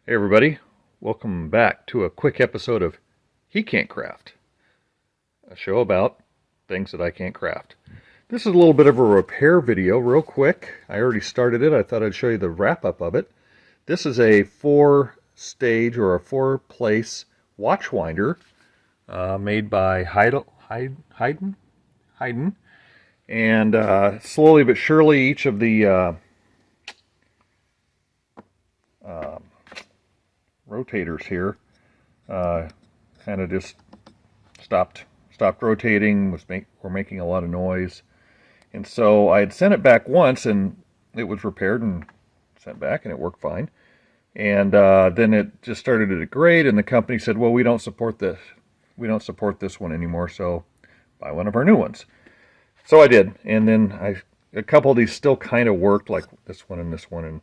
Hey everybody, welcome back to a quick episode of He Can't Craft, a show about things that I can't craft. This is a little bit of a repair video, real quick. I already started it. I thought I'd show you the wrap-up of it. This is a 4-stage or a 4-place watch winder made by Heiden. And slowly but surely each of the rotators here kind of just stopped rotating, were making a lot of noise. And so I had sent it back once and it was repaired and sent back and it worked fine. And then it just started to degrade, and the company said, well, we don't support this one anymore, so buy one of our new ones. So I did, and then a couple of these still kind of worked, like this one and this one,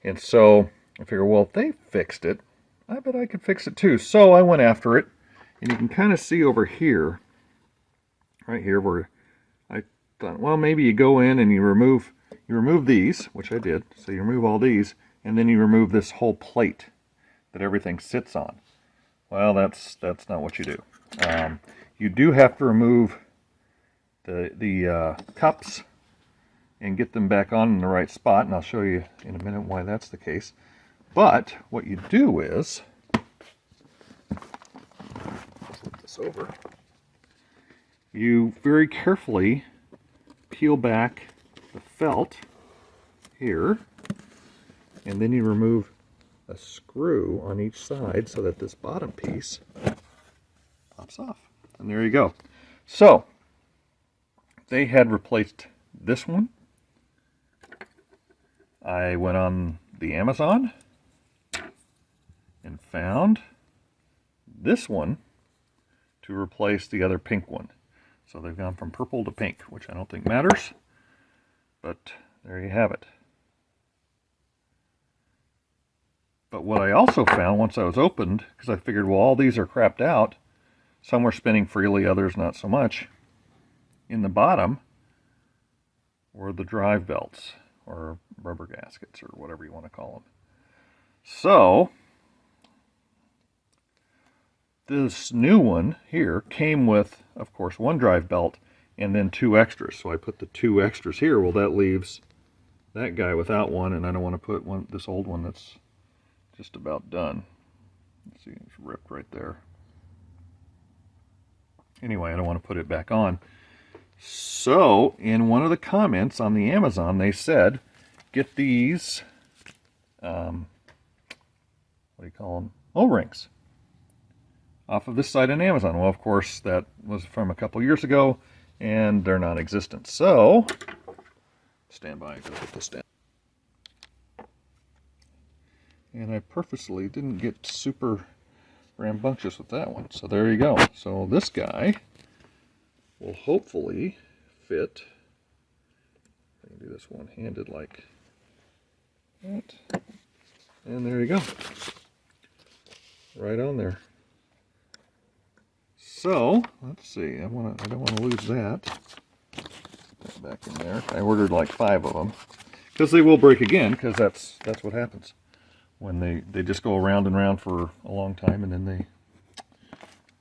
and so I figured, well, if they fixed it, I bet I could fix it too. So I went after it, and you can kind of see over here, right here, where I thought, well, maybe you go in and you remove these, which I did. So you remove all these, and then you remove this whole plate that everything sits on. Well, that's not what you do. You do have to remove the cups and get them back on in the right spot, and I'll show you in a minute why that's the case. But what you do is, flip this over, you very carefully peel back the felt here, and then you remove a screw on each side so that this bottom piece pops off. And there you go. So, they had replaced this one. I went on the Amazon and found this one to replace the other pink one. So they've gone from purple to pink, which I don't think matters, but there you have it. But what I also found once I was opened, because I figured, well, all these are crapped out, some were spinning freely, others not so much, in the bottom were the drive belts, or rubber gaskets, or whatever you want to call them. So this new one here came with, of course, one drive belt and then 2 extras. So I put the 2 extras here. Well, that leaves that guy without one, and I don't want to put this old one that's just about done. Let's see, it's ripped right there. Anyway, I don't want to put it back on. So, in one of the comments on the Amazon, they said, get these, what do you call them? O-rings off of this site on Amazon. Well, of course, that was from a couple years ago, and they're non-existent. So, stand by, I'm going to put this down. And I purposely didn't get super rambunctious with that one. So there you go. So this guy will hopefully fit. I can do this one-handed like that. And there you go. Right on there. So, let's see. I don't want to lose that. Put that back in there. I ordered like 5 of them. Because they will break again, because that's what happens when they just go around and around for a long time and then they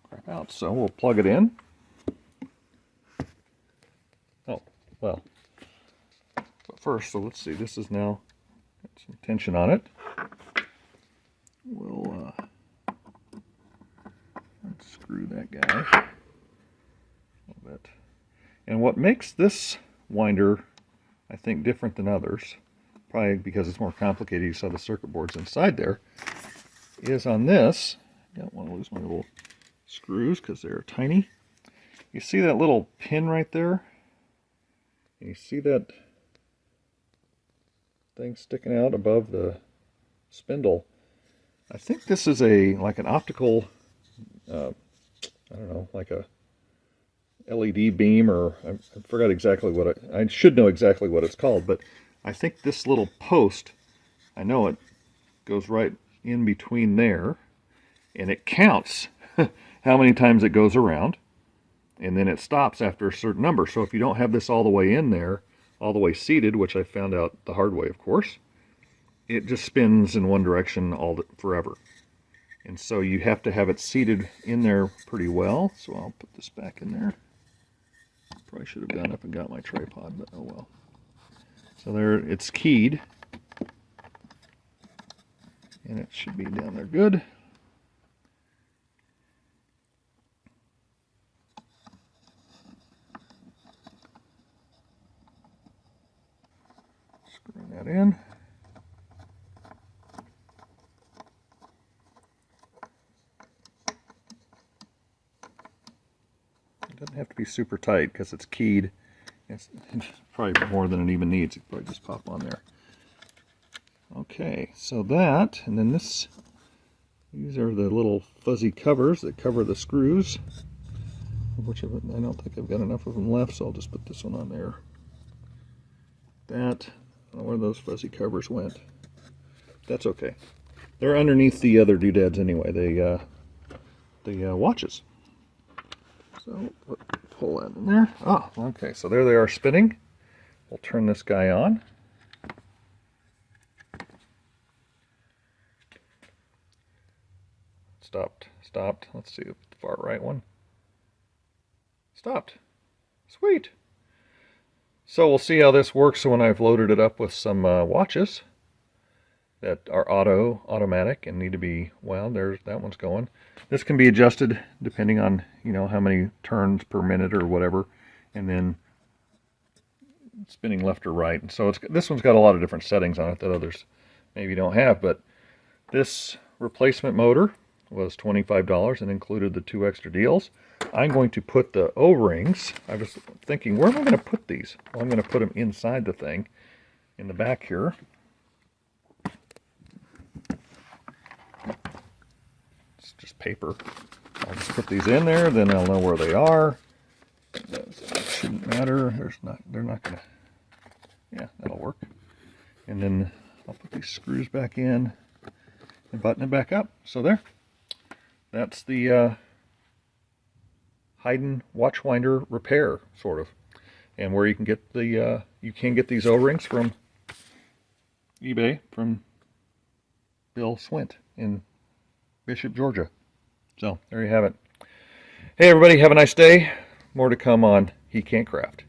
crap out. So we'll plug it in. Oh, well. But first, so let's see. This is now got some tension on it. We'll unscrew that guy a little bit. And what makes this winder, I think, different than others, probably because it's more complicated, you saw the circuit boards inside there, is on this, I don't want to lose my little screws because they're tiny. You see that little pin right there? And you see that thing sticking out above the spindle? I think this is like an optical, I don't know, like a LED beam, or I forgot exactly what I should know exactly what it's called, but I think this little post, I know it goes right in between there, and it counts how many times it goes around, and then it stops after a certain number. So if you don't have this all the way in there, all the way seated, which I found out the hard way, of course, it just spins in one direction forever. And so you have to have it seated in there pretty well. So I'll put this back in there. Probably should have gone up and got my tripod, but oh well. So there, it's keyed. And it should be down there good. Screw that in. It doesn't have to be super tight because it's keyed. It's probably more than it even needs. You can probably just pop on there. Okay, so that, and then these are the little fuzzy covers that cover the screws. Which of it, I don't think I've got enough of them left, so I'll just put this one on there. That, I don't know where those fuzzy covers went. That's okay. They're underneath the other doodads anyway, the watches. So pull that in there. Oh, okay, so there they are spinning. We'll turn this guy on. Stopped. Let's see the far right one. Stopped. Sweet. So we'll see how this works when I've loaded it up with some watches that are automatic and need to be wound. There's that one's going. This can be adjusted depending on, you know, how many turns per minute or whatever, and then spinning left or right. And so this one's got a lot of different settings on it that others maybe don't have, but this replacement motor was $25 and included the 2 extra deals. I'm going to put the O-rings. I was thinking, where am I going to put these? Well, I'm going to put them inside the thing, in the back here. It's just paper. I'll just put these in there, then I'll know where they are. It shouldn't matter. They're not going to. Yeah, that'll work. And then I'll put these screws back in and button it back up. So there. That's the Heiden watchwinder repair, sort of, and where you can get these O-rings from eBay from Bill Swint in Bishop, Georgia. So there you have it. Hey everybody, have a nice day. More to come on He Can't Craft.